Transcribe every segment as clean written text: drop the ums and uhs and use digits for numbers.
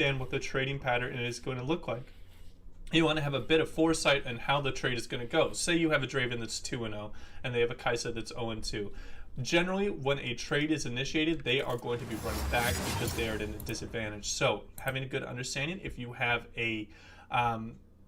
understand what the trading pattern is going to look like. You want to have a bit of foresight on how the trade is going to go. Say you have a Draven that's 2-0 and they have a Kai'Sa that's 0-2. Generally, when a trade is initiated, they are going to be running back because they are at a disadvantage. So having a good understanding, if you have a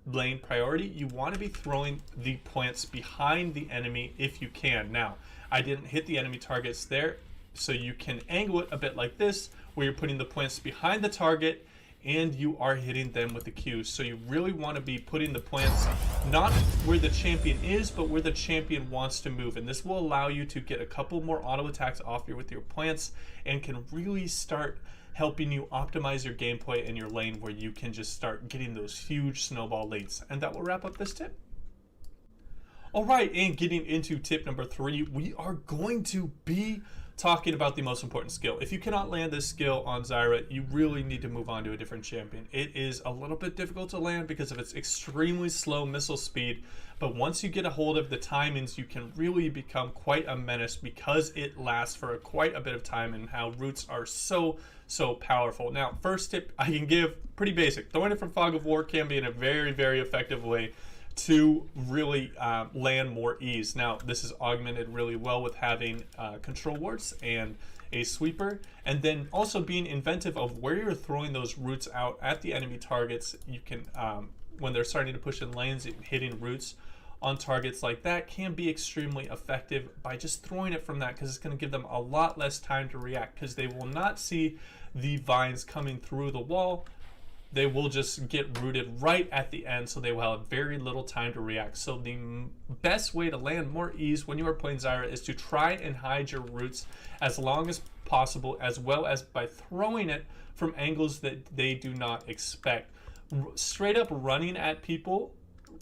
lane priority, you want to be throwing the plants behind the enemy if you can. Now, I didn't hit the enemy targets there, so you can angle it a bit like this, where you're putting the plants behind the target and you are hitting them with the Qs. So you really want to be putting the plants not where the champion is, but where the champion wants to move. And this will allow you to get a couple more auto attacks off here with your plants and can really start helping you optimize your gameplay in your lane, where you can just start getting those huge snowball leads. And that will wrap up this tip. All right, and getting into tip number 3, we are going to be talking about the most important skill. If you cannot land this skill on Zyra, you really need to move on to a different champion. It is a little bit difficult to land because of its extremely slow missile speed, but once you get a hold of the timings, you can really become quite a menace because it lasts for quite a bit of time and how roots are so powerful. Now, first tip I can give, pretty basic. Throwing it from Fog of War can be in a very effective way to really land more ease. Now, this is augmented really well with having control wards and a sweeper, and then also being inventive of where you're throwing those roots out at the enemy targets. You can, when they're starting to push in lanes, hitting roots on targets like that can be extremely effective by just throwing it from that, because it's going to give them a lot less time to react, because they will not see the vines coming through the wall. They will just get rooted right at the end, so they will have very little time to react. So the best way to land more ease when you are playing Zyra is to try and hide your roots as long as possible, as well as by throwing it from angles that they do not expect. Straight up running at people,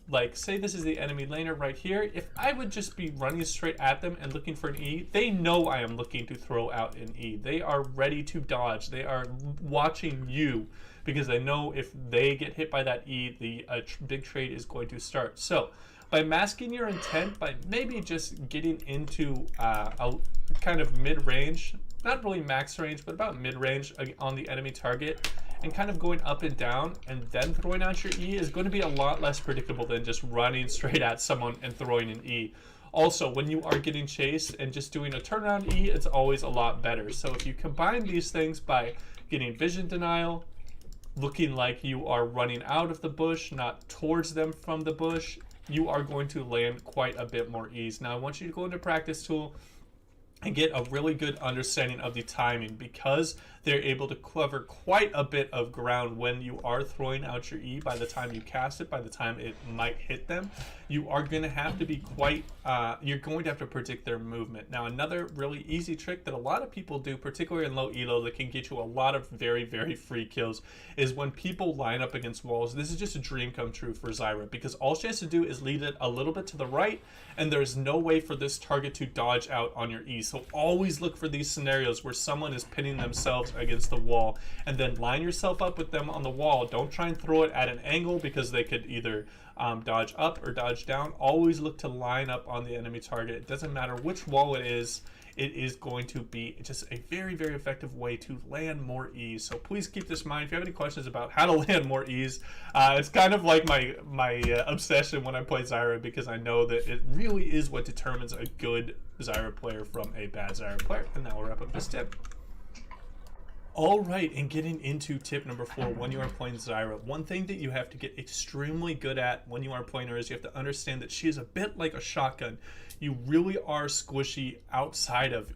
like say this is the enemy laner right here, if I would just be running straight at them and looking for an E, they know I am looking to throw out an E. They are ready to dodge. They are watching you, because they know if they get hit by that E, the big trade is going to start. So by masking your intent, by maybe just getting into a kind of mid-range, not really max range, but about mid-range on the enemy target, and kind of going up and down and then throwing out your E is going to be a lot less predictable than just running straight at someone and throwing an E. Also, when you are getting chased and just doing a turnaround E, it's always a lot better. So if you combine these things by getting vision denial, looking like you are running out of the bush, not towards them from the bush, you are going to land quite a bit more ease. Now, I want you to go into practice tool and get a really good understanding of the timing, because they're able to cover quite a bit of ground when you are throwing out your E. By the time you cast it, by the time it might hit them, you are going to have to be quite, you're going to have to predict their movement. Now, another really easy trick that a lot of people do, particularly in low elo, that can get you a lot of very free kills, is when people line up against walls. This is just a dream come true for Zyra, because all she has to do is lead it a little bit to the right, and there's no way for this target to dodge out on your E. So always look for these scenarios where someone is pinning themselves against the wall, and then line yourself up with them on the wall. Don't try and throw it at an angle, because they could either dodge up or dodge down. Always look to line up on the enemy target. It doesn't matter which wall it is going to be just a very effective way to land more ease. So please keep this in mind. If you have any questions about how to land more ease, it's kind of like my obsession when I play Zyra, because I know that it really is what determines a good Zyra player from a bad Zyra player. And now we'll wrap up this tip. All right, and getting into tip number 4, when you are playing Zyra, one thing that you have to get extremely good at when you are playing her is you have to understand that she is a bit like a shotgun. You really are squishy outside of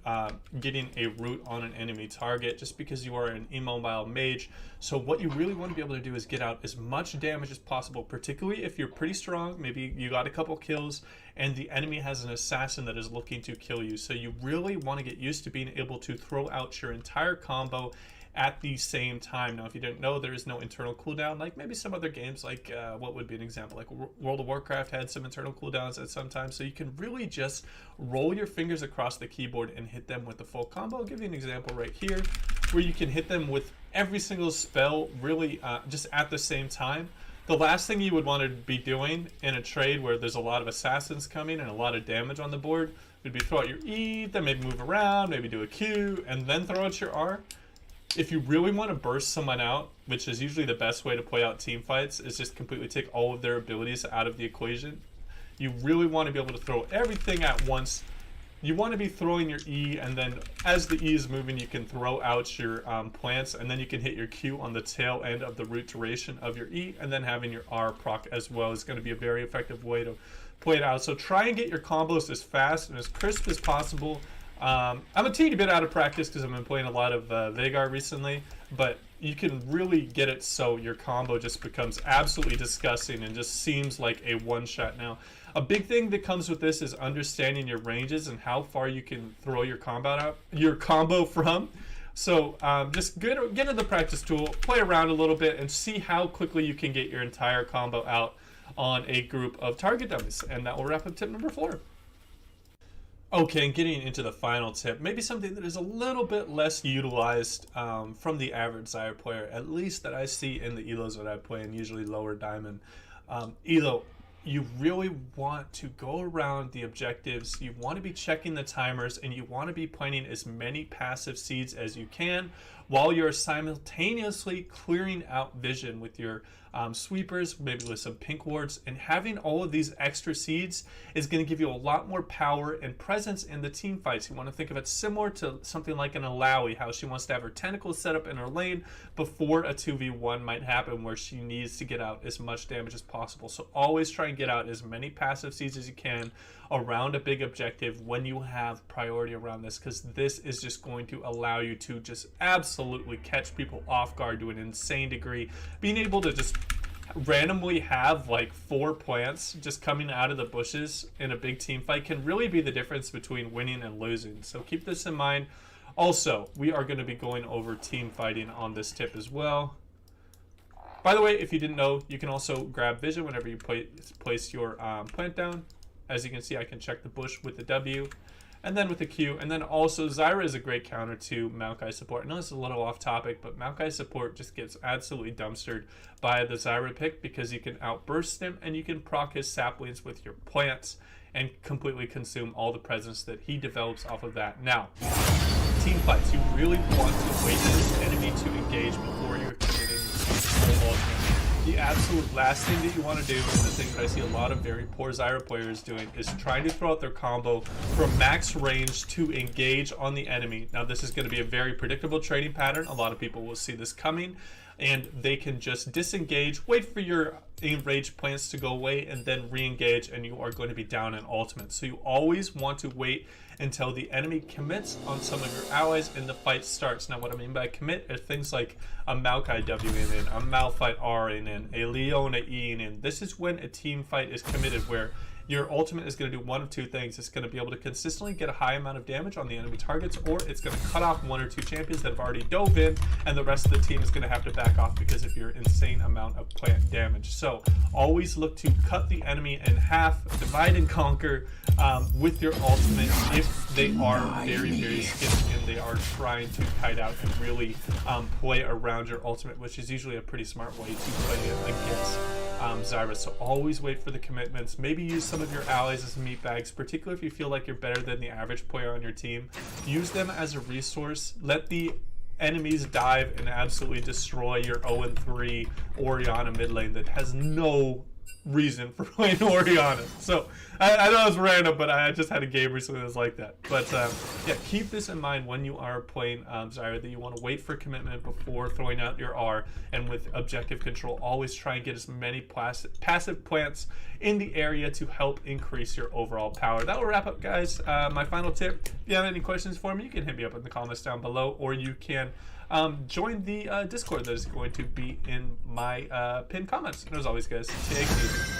getting a root on an enemy target, just because you are an immobile mage. So what you really want to be able to do is get out as much damage as possible, particularly if you're pretty strong. Maybe you got a couple kills and the enemy has an assassin that is looking to kill you. So you really want to get used to being able to throw out your entire combo at the same time. Now, if you didn't know, there is no internal cooldown, like maybe some other games, like what would be an example, like World of Warcraft had some internal cooldowns at some time. So you can really just roll your fingers across the keyboard and hit them with the full combo. I'll give you an example right here, where you can hit them with every single spell really just at the same time. The last thing you would want to be doing in a trade where there's a lot of assassins coming and a lot of damage on the board would be throw out your E, then maybe move around, maybe do a Q, and then throw out your R. If you really want to burst someone out, which is usually the best way to play out team fights, is just completely take all of their abilities out of the equation. You really want to be able to throw everything at once. You want to be throwing your E, and then as the E is moving, you can throw out your plants, and then you can hit your Q on the tail end of the root duration of your E, and then having your R proc as well is going to be a very effective way to play it out. So try and get your combos as fast and as crisp as possible. I'm a teeny bit out of practice because I've been playing a lot of Veigar recently, but you can really get it so your combo just becomes absolutely disgusting and just seems like a one-shot. Now, a big thing that comes with this is understanding your ranges and how far you can throw your combo from. So just get into the practice tool, play around a little bit, and see how quickly you can get your entire combo out on a group of target dummies. And that will wrap up tip number 4. Okay, and getting into the final tip, maybe something that is a little bit less utilized from the average Zyra player, at least that I see in the elos that I play, and usually lower diamond. Elo, you really want to go around the objectives, you want to be checking the timers, and you want to be planting as many passive seeds as you can while you're simultaneously clearing out vision with your sweepers, maybe with some pink wards, and having all of these extra seeds is going to give you a lot more power and presence in the team fights. You want to think of it similar to something like an Alawi, how she wants to have her tentacles set up in her lane before a 2v1 might happen where she needs to get out as much damage as possible. So always try and get out as many passive seeds as you can around a big objective when you have priority around this, because this is just going to allow you to just absolutely catch people off guard to an insane degree. Being able to just randomly have like 4 plants just coming out of the bushes in a big team fight can really be the difference between winning and losing. So keep this in mind. Also, we are going to be going over team fighting on this tip as well. By the way, if you didn't know, you can also grab vision whenever you place your plant down. As you can see, I can check the bush with the W and then with the Q. And then also Zyra is a great counter to Maokai support. I know this is a little off topic, but Maokai support just gets absolutely dumpstered by the Zyra pick because you can outburst him and you can proc his saplings with your plants and completely consume all the presence that he develops off of that. Now, team fights, you really want to wait for this enemy to engage before you're committing full ultimate. The absolute last thing that you want to do, and the thing that I see a lot of very poor Zyra players doing, is trying to throw out their combo from max range to engage on the enemy. Now this is going to be a very predictable trading pattern. A lot of people will see this coming, and they can just disengage, wait for your enraged plants to go away, and then re-engage, and you are going to be down in ultimate. So you always want to wait until the enemy commits on some of your allies and the fight starts. Now what I mean by commit are things like a Maokai W in, a Malphite R in, a Leona E in. This is when a team fight is committed, where your ultimate is going to do one of two things. It's going to be able to consistently get a high amount of damage on the enemy targets, or it's going to cut off 1 or 2 champions that have already dove in, and the rest of the team is going to have to back off because of your insane amount of plant damage. So always look to cut the enemy in half, divide and conquer with your ultimate if they are very, very skittish and they are trying to kite out and really play around your ultimate, which is usually a pretty smart way to play it against Zyra. So always wait for the commitments. Maybe use some of your allies as meat bags, particularly if you feel like you're better than the average player on your team. Use them as a resource. Let the enemies dive and absolutely destroy your 0-3 Orianna mid lane that has no reason for playing Orianna. So I know it's random, but I just had a game recently that was like that. But yeah, keep this in mind when you are playing Zyra, that you want to wait for commitment before throwing out your R, and with objective control always try and get as many passive plants in the area to help increase your overall power. That will wrap up, guys, my final tip. If you have any questions for me, you can hit me up in the comments down below, or you can join the Discord that is going to be in my pinned comments. And as always, guys, take it easy.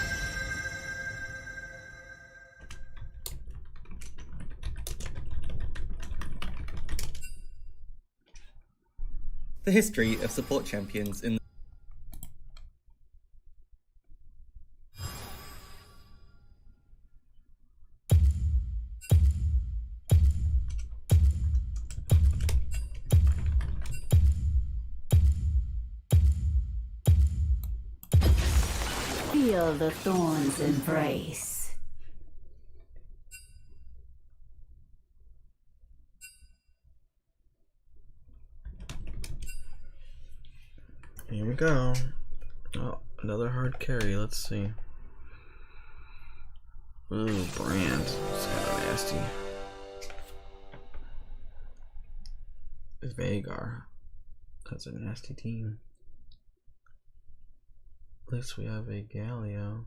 The history of support champions in Feel the thorns embrace. we go. Oh, another hard carry. Let's see. Ooh, Brand. It's kind of nasty. It's Vagar. That's a nasty team. At least we have a Galio.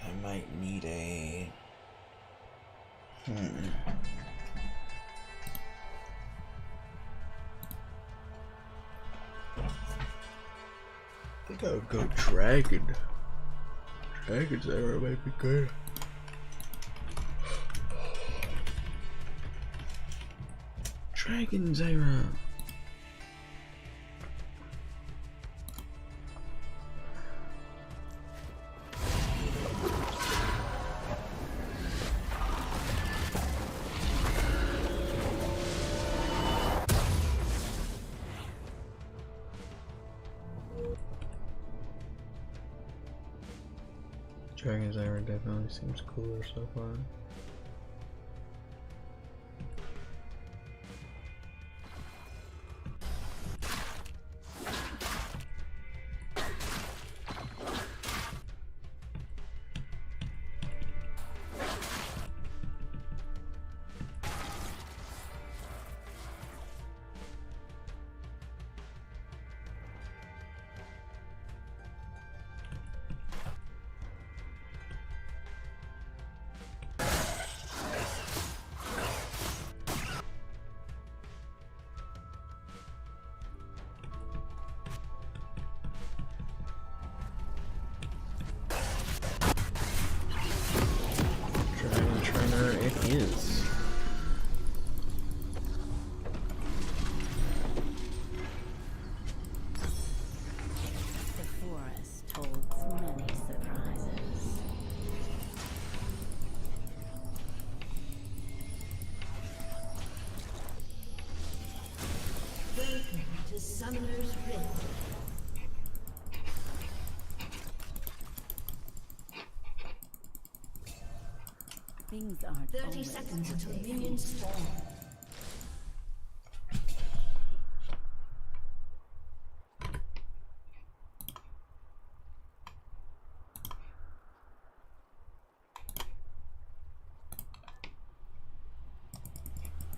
I might need a... I think I would go Dragon. Dragon's arrow might be good. Dragon's arrow. Dragon's arrow definitely seems cooler so far. Dragon Trainer it is. The forest holds many surprises. Welcome to Summoner's Rift. Things aren't 30 always seconds what until they minions seem. spawn.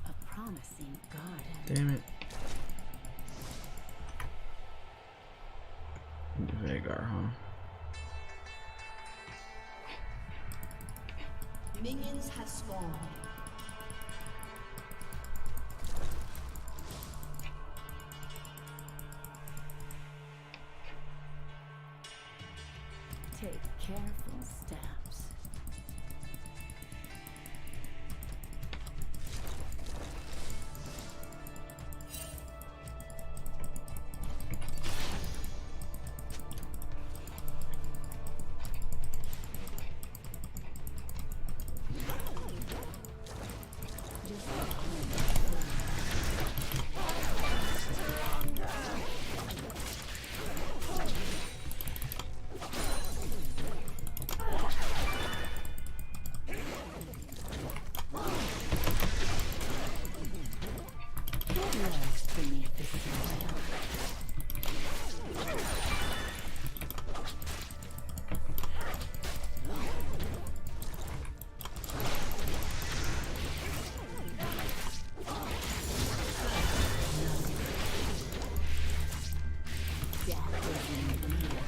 A promising garden. Damn it. Vagar, huh? Minions have spawned. Take careful steps. Rest beneath the soil. Death is in the wind.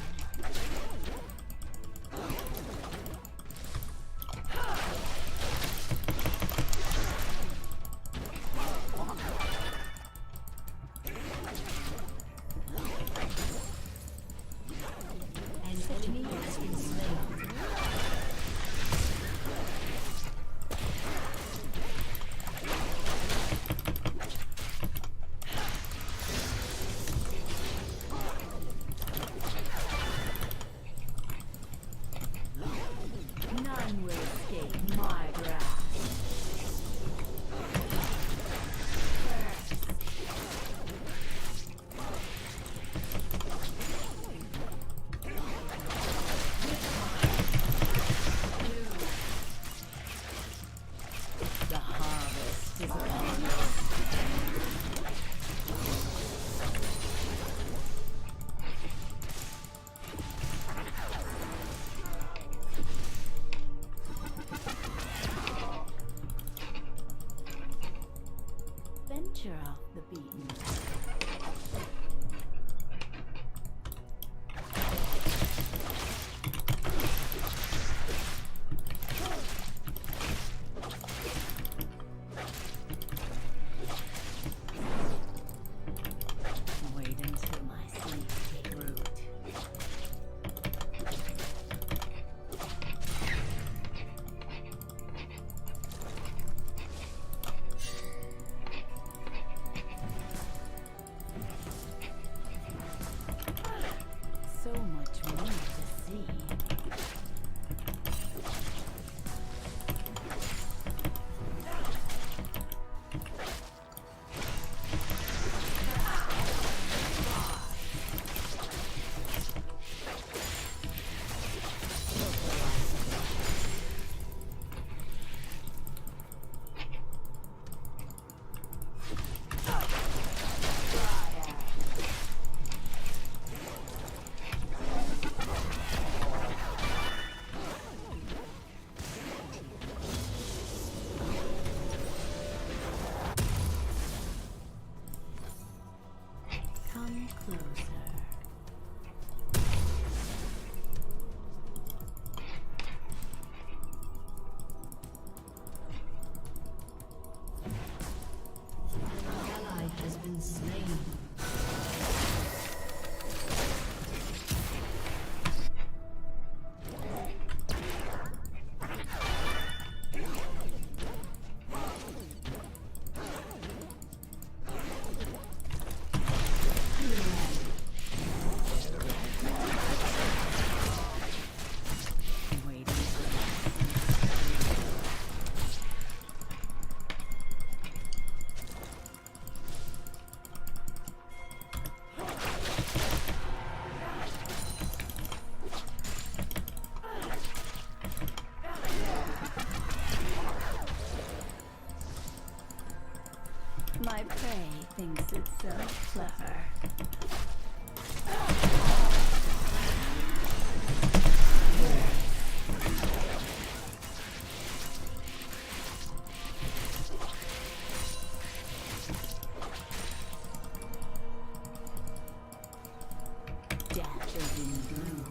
is upon us. Venture off the beaten path. Wait until my seeds take root. So much more to see. Come closer. An ally has been slain. Wait until my prey thinks it's so clever. Death is in bloom.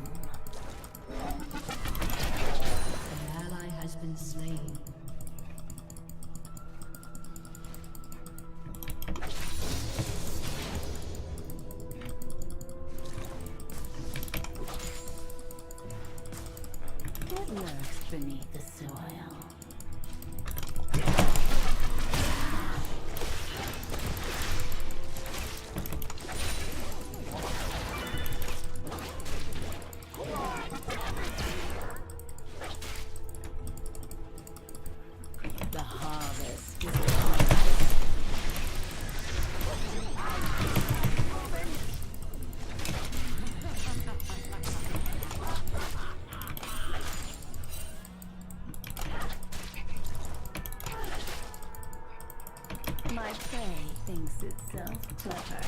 An ally has been slain. What lurks beneath the soil? The harvest is upon us. My prey thinks itself clever.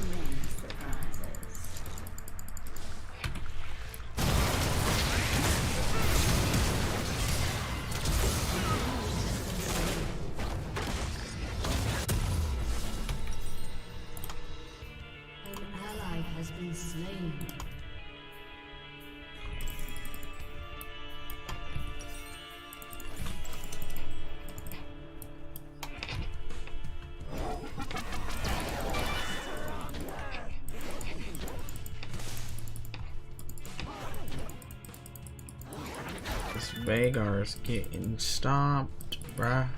Many surprises. An ally has been slain. This Veigar's getting stomped, bruh.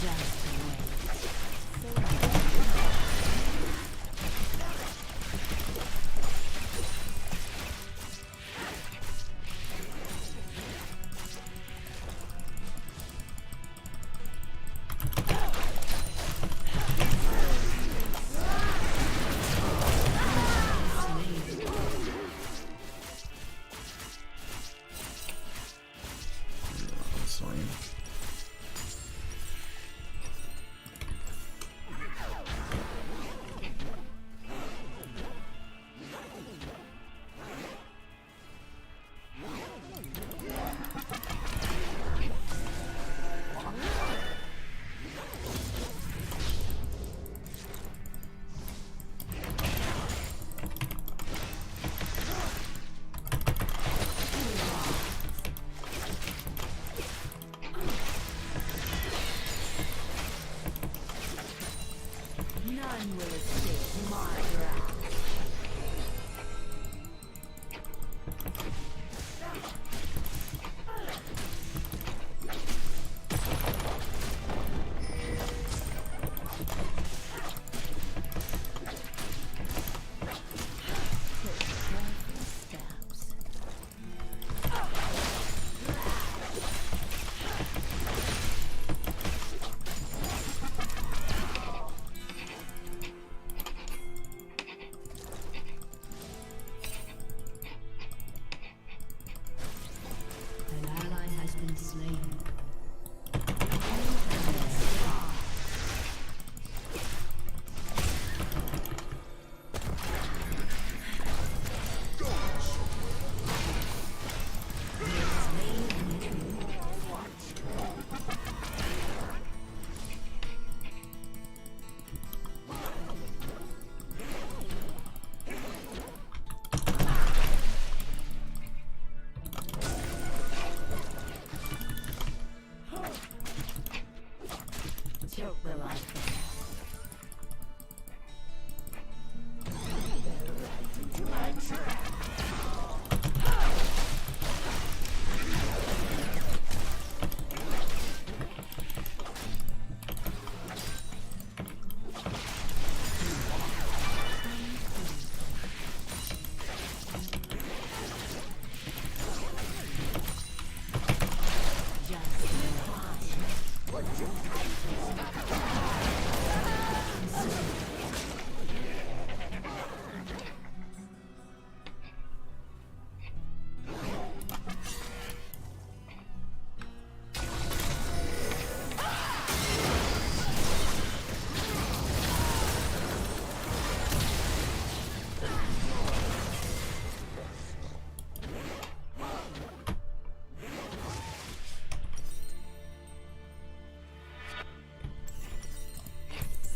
Just wait. So None will escape my wrath. Take careful steps. An ally has been slain. Choke the life.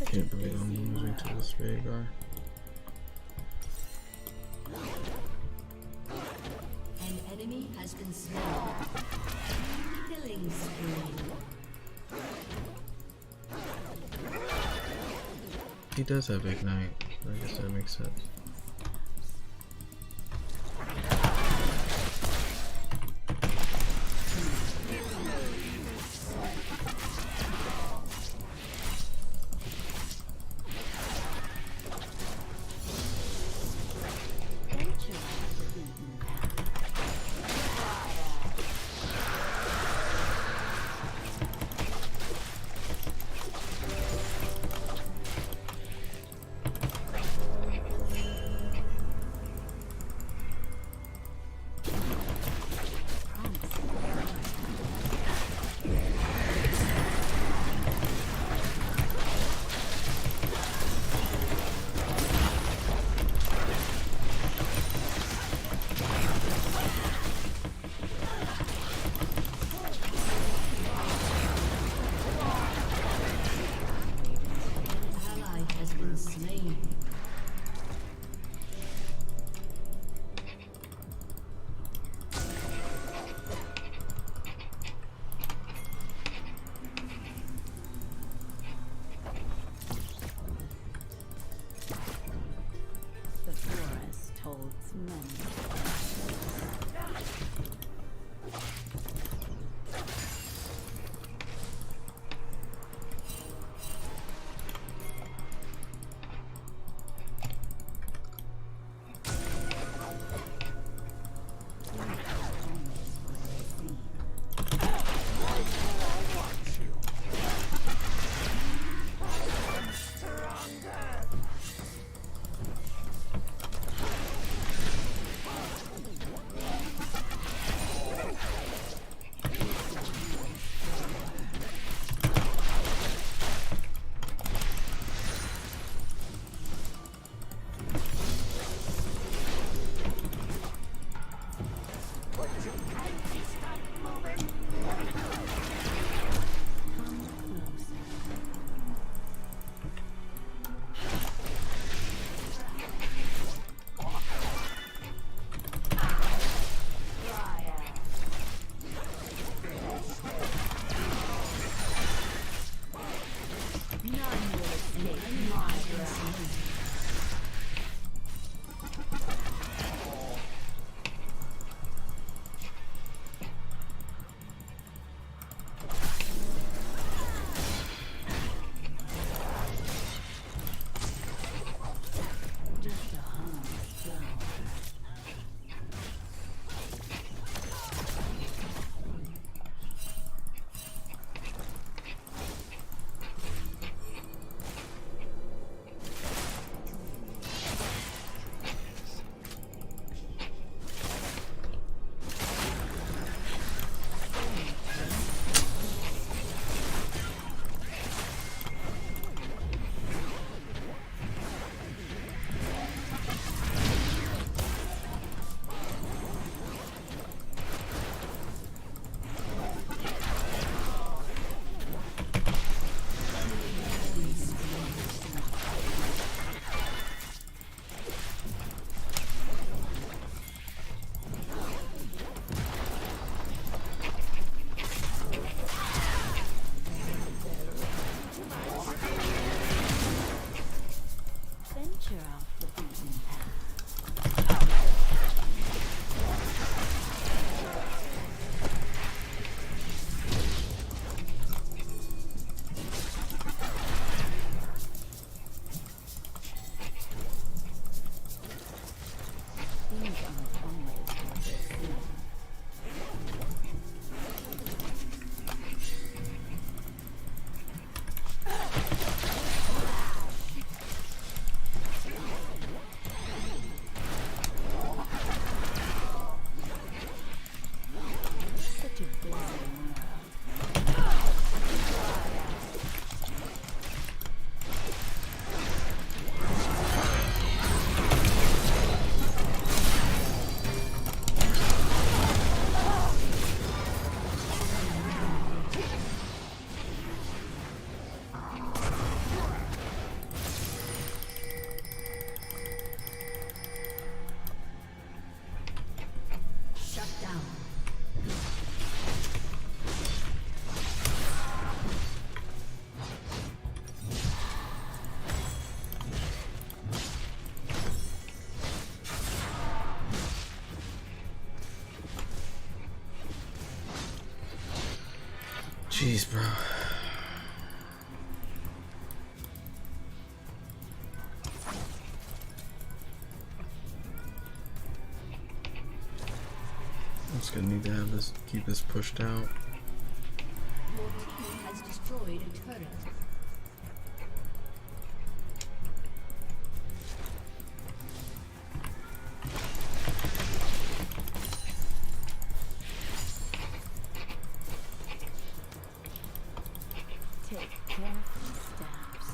Can't believe I'm losing to this Veigar. An enemy has been slain. Killing spree. He does have Ignite. I guess that makes sense. Venture off the beaten path. Ally has been slain. The forest holds many. None will escape my been slain. Just a hum down. Venture off the beaten path. Things aren't always what they seem. Such a busy world. Shut down. Jeez, bro. I'm just gonna need to have this, keep this pushed out. Your team has destroyed a turret. Take careful steps.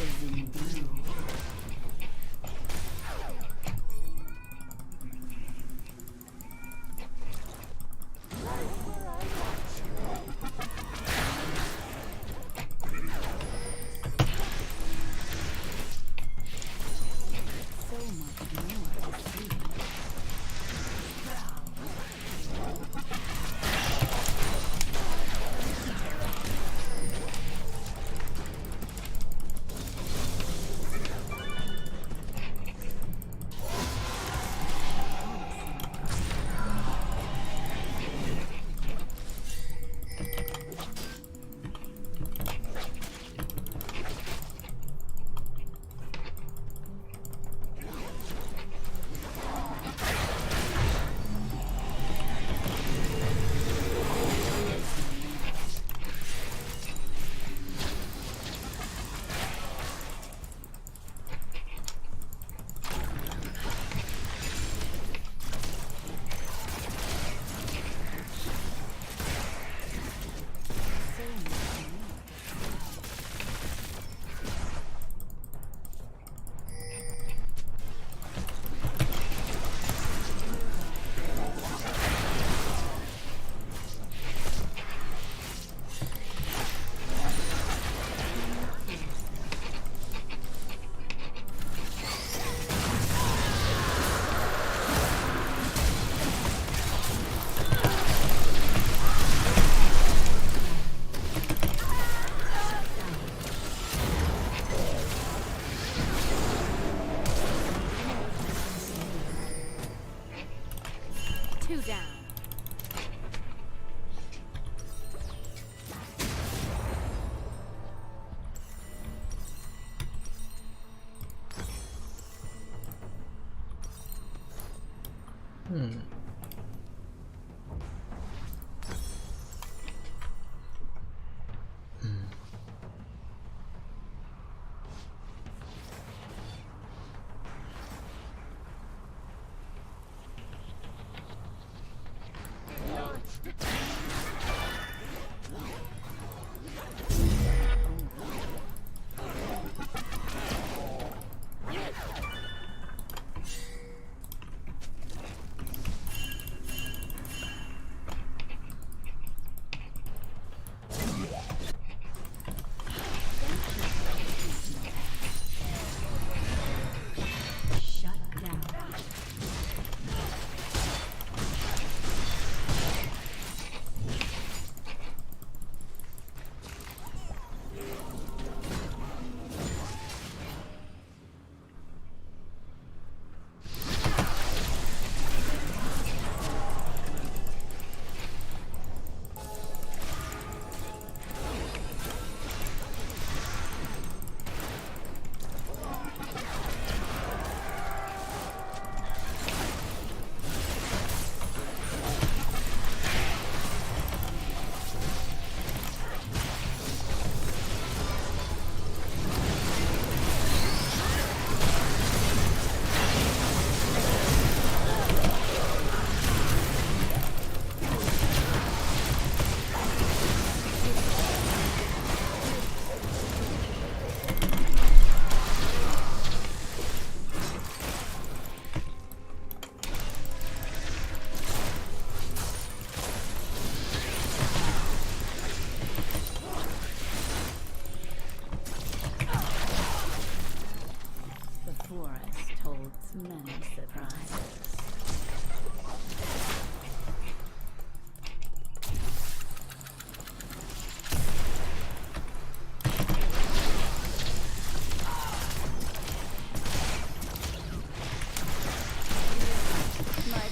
is in view. So much more to see. Two down. Shut down. The forest holds many surprises. My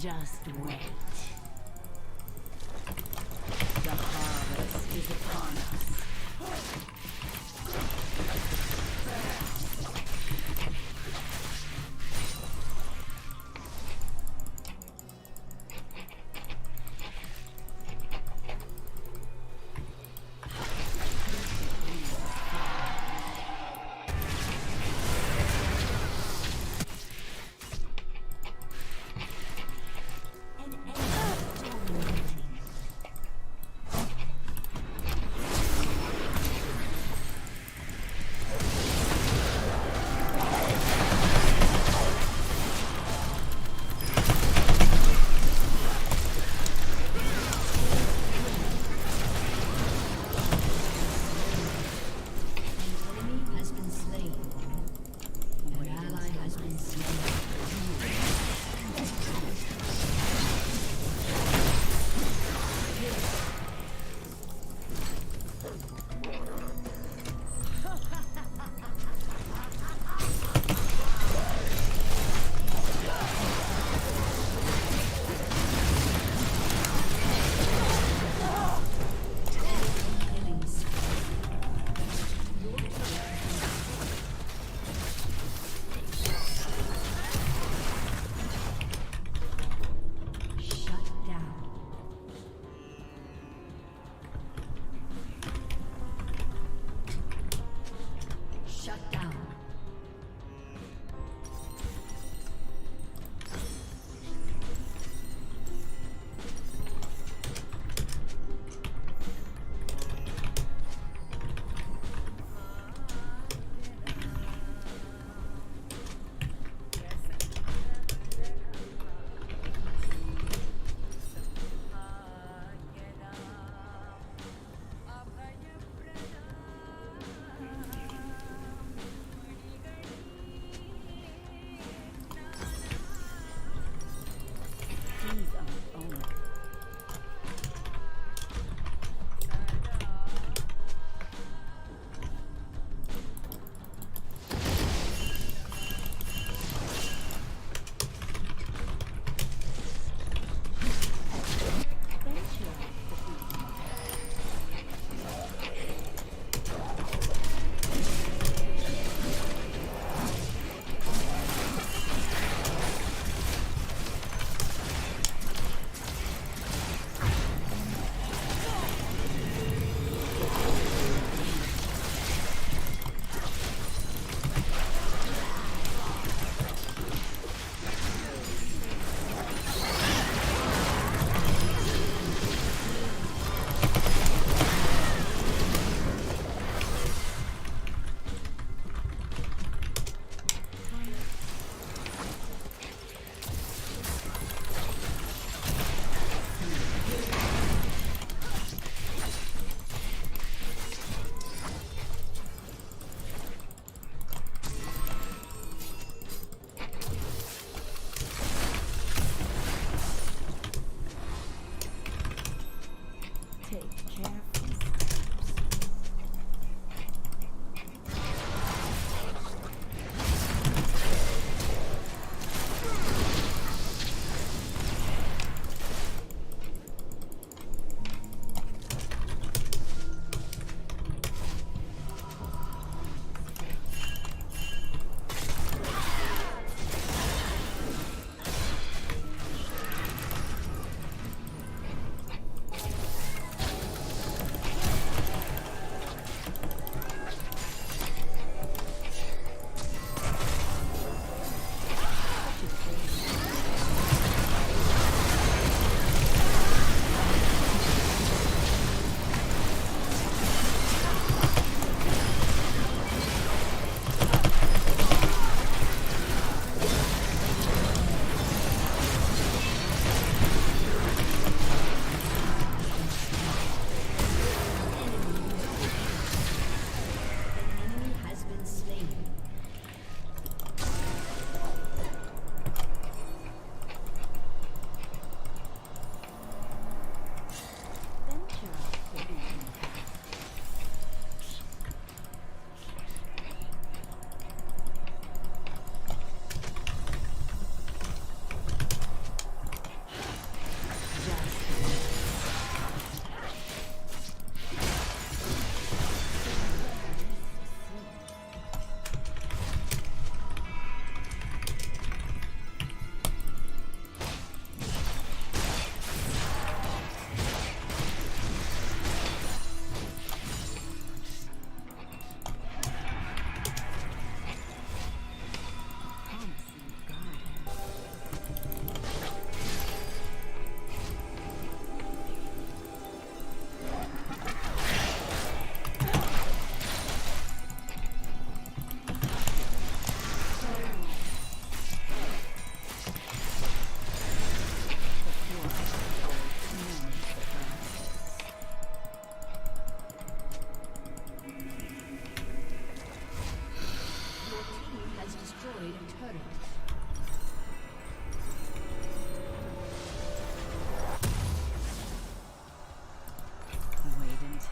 Just wait. The harvest is upon us.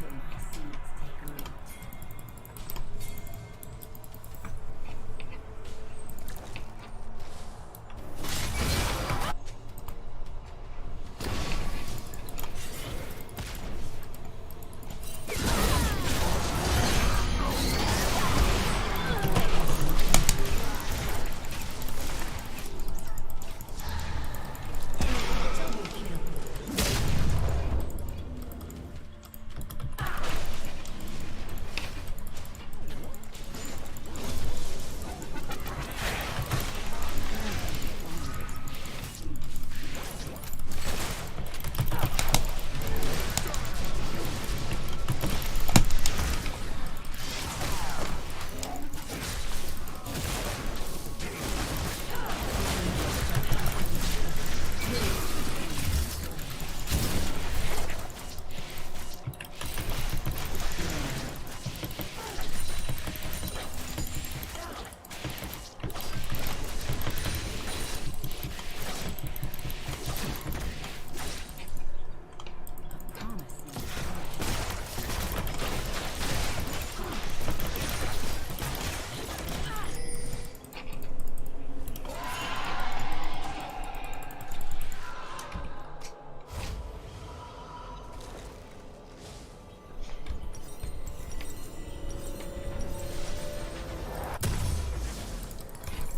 Till my seeds take root.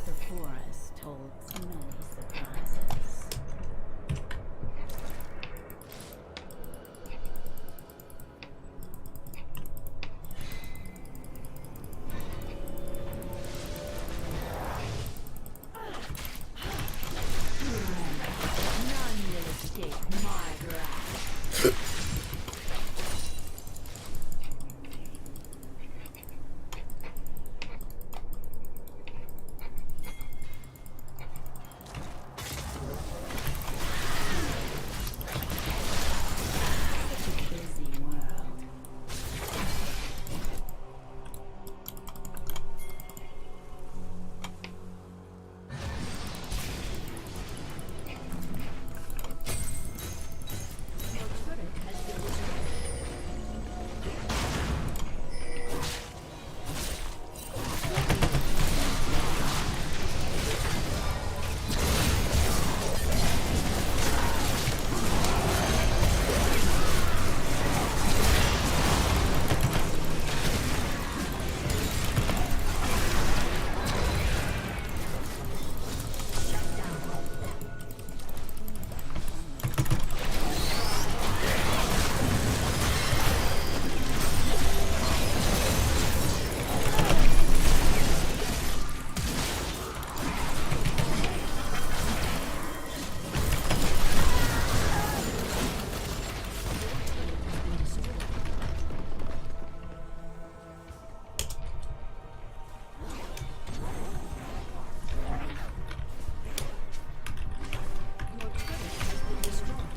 The forest holds many surprises. None will escape my wrath. Busy world. Your turret has been destroyed. Your turret has been destroyed.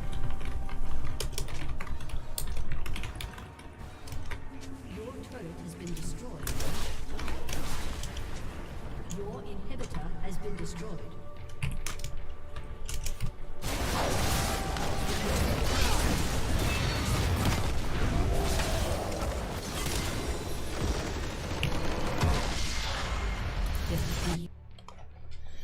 Your turret has been destroyed. Your inhibitor has been destroyed.